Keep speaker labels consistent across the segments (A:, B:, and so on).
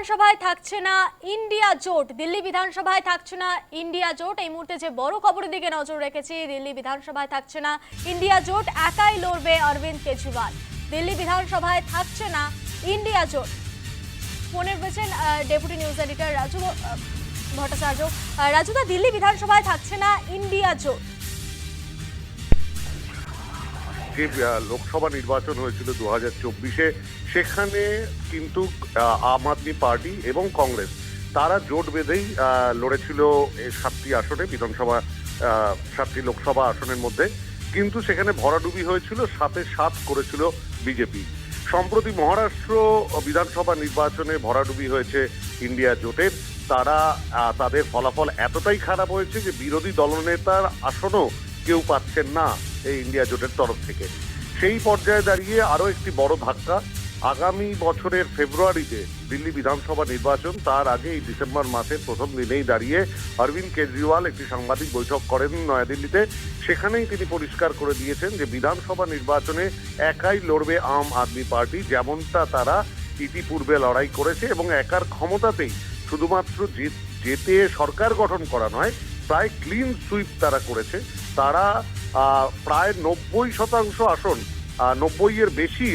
A: বিধানসভায় থাকছে না ইন্ডিয়া জোট। দিল্লি বিধানসভায় থাকছে না ইন্ডিয়া জোট। এই মুহূর্তে যে বড় খবরের দিকে নজর রেখেছি, দিল্লি বিধানসভায় থাকছে না ইন্ডিয়া জোট, একাই লড়বে অরবিন্দ কেজরিওয়াল। দিল্লি বিধানসভায় থাকছে না ইন্ডিয়া জোট। ফোনে রয়েছেন deputy news editor Raju Bhattacharya. রাজুদা, দিল্লি বিধানসভায় থাকছে না ইন্ডিয়া জোট।
B: যে লোকসভা নির্বাচন হয়েছিল 2024-এ, সেখানে কিন্তু আম আদমি পার্টি এবং কংগ্রেস তারা জোট বেঁধেই লড়েছিল 7টি আসনে, বিধানসভা 7টি লোকসভা আসনের মধ্যে। কিন্তু সেখানে ভরাডুবি হয়েছিল, 7-7 করেছিল বিজেপি। সম্প্রতি মহারাষ্ট্র বিধানসভা নির্বাচনে ভরাডুবি হয়েছে ইন্ডিয়া জোটের। তারা তাদের ফলাফল এতটাই খারাপ হয়েছে যে বিরোধী দলনেতার আসনও কেউ পাচ্ছেন না এই ইন্ডিয়া জোটের তরফ থেকে। সেই পর্যায়ে দাঁড়িয়ে আরো একটি বড় ধাক্কা, আগামী বছরের ফেব্রুয়ারিতে দিল্লি বিধানসভা নির্বাচন, তার আগে এই ডিসেম্বর মাসের প্রথম দিনেই দাঁড়িয়ে অরবিন্দ কেজরিওয়াল একটি সাংবাদিক বৈঠক করেন নয়াদিল্লিতে। সেখানেই তিনি পরিষ্কার করে দিয়েছেন যে বিধানসভা নির্বাচনে একাই লড়বে আম আদমি পার্টি, যেমনটা তারা ইতিপূর্বে লড়াই করেছে, এবং একার ক্ষমতাতেই শুধুমাত্র যেতে সরকার গঠন করা নয়, প্রায় ক্লিন সুইপ তারা করেছে। তারা প্রায় 90% আসন, 90-এর বেশি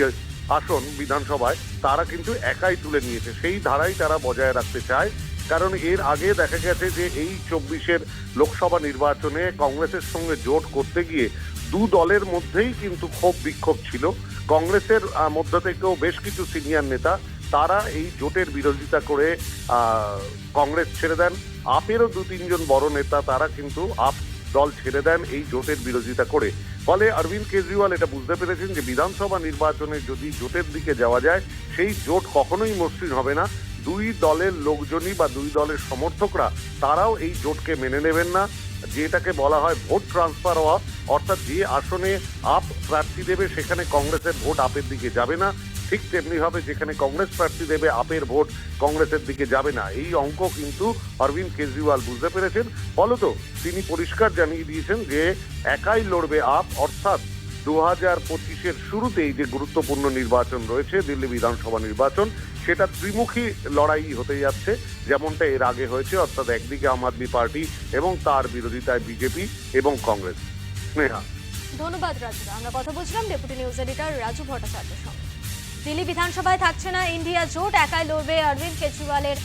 B: আসন বিধানসভায় তারা কিন্তু একাই তুলে নিয়েছে। সেই ধারাই তারা বজায় রাখতে চায়, কারণ এর আগে দেখা গেছে যে এই 24-এর লোকসভা নির্বাচনে কংগ্রেসের সঙ্গে জোট করতে গিয়ে দু দলের মধ্যেই কিন্তু ক্ষোভ বিক্ষোভ ছিল। কংগ্রেসের মধ্য থেকেও বেশ কিছু সিনিয়র নেতা তারা এই জোটের বিরোধিতা করে কংগ্রেস ছেড়ে দেন। আপেরও 2-3 বড় নেতা তারা কিন্তু আপ দল ছেড়ে দেন এই জোটের বিরোধিতা করে। ফলে অরবিন্দ কেজরিওয়াল এটা বুঝতে পেরেছেন যে বিধানসভা নির্বাচনে যদি জোটের দিকে যাওয়া যায়, সেই জোট কখনোই মসৃণ হবে না। দুই দলের লোকজনই বা দুই দলের সমর্থকরা তারাও এই জোটকে মেনে নেবেন না, যেটাকে বলা হয় ভোট ট্রান্সফার হওয়া। অর্থাৎ যে আসনে আপ প্রার্থী দেবে সেখানে কংগ্রেসের ভোট আপের দিকে যাবে না, ঠিক তেমনি ভাবে যেখানে কংগ্রেস প্রার্থী দেবে আপের ভোট কংগ্রেসের দিকে যাবে না। এই অঙ্ক কিন্তু অরবিন্দ কেজরিওয়াল বুঝতে পেরেছেন। ফলত তিনি পরিষ্কার জানিয়ে দিয়েছেন যে একাই লড়বে আপ, অর্থাৎ 2025-এর শুরুতেই যে গুরুত্বপূর্ণ নির্বাচন রয়েছে দিল্লি বিধানসভা নির্বাচন, সেটা ত্রিমুখী লড়াই হতে যাচ্ছে, যেমনটা এর আগে হয়েছে। অর্থাৎ একদিকে আম আদমি পার্টি এবং তার বিরোধিতায় বিজেপি এবং কংগ্রেস। স্নেহা,
A: ধন্যবাদ রাজুদা। আমরা কথা বলছিলাম ডেপুটি নিউজ এডিটর রাজু ভট্টাচার্যের সঙ্গে। দিল্লি বিধানসভায় থাকছে না ইন্ডিয়া জোট, একাই লড়বে অরবিন্দ কেজরিওয়ালের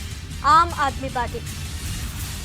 A: আম আদমি পার্টি।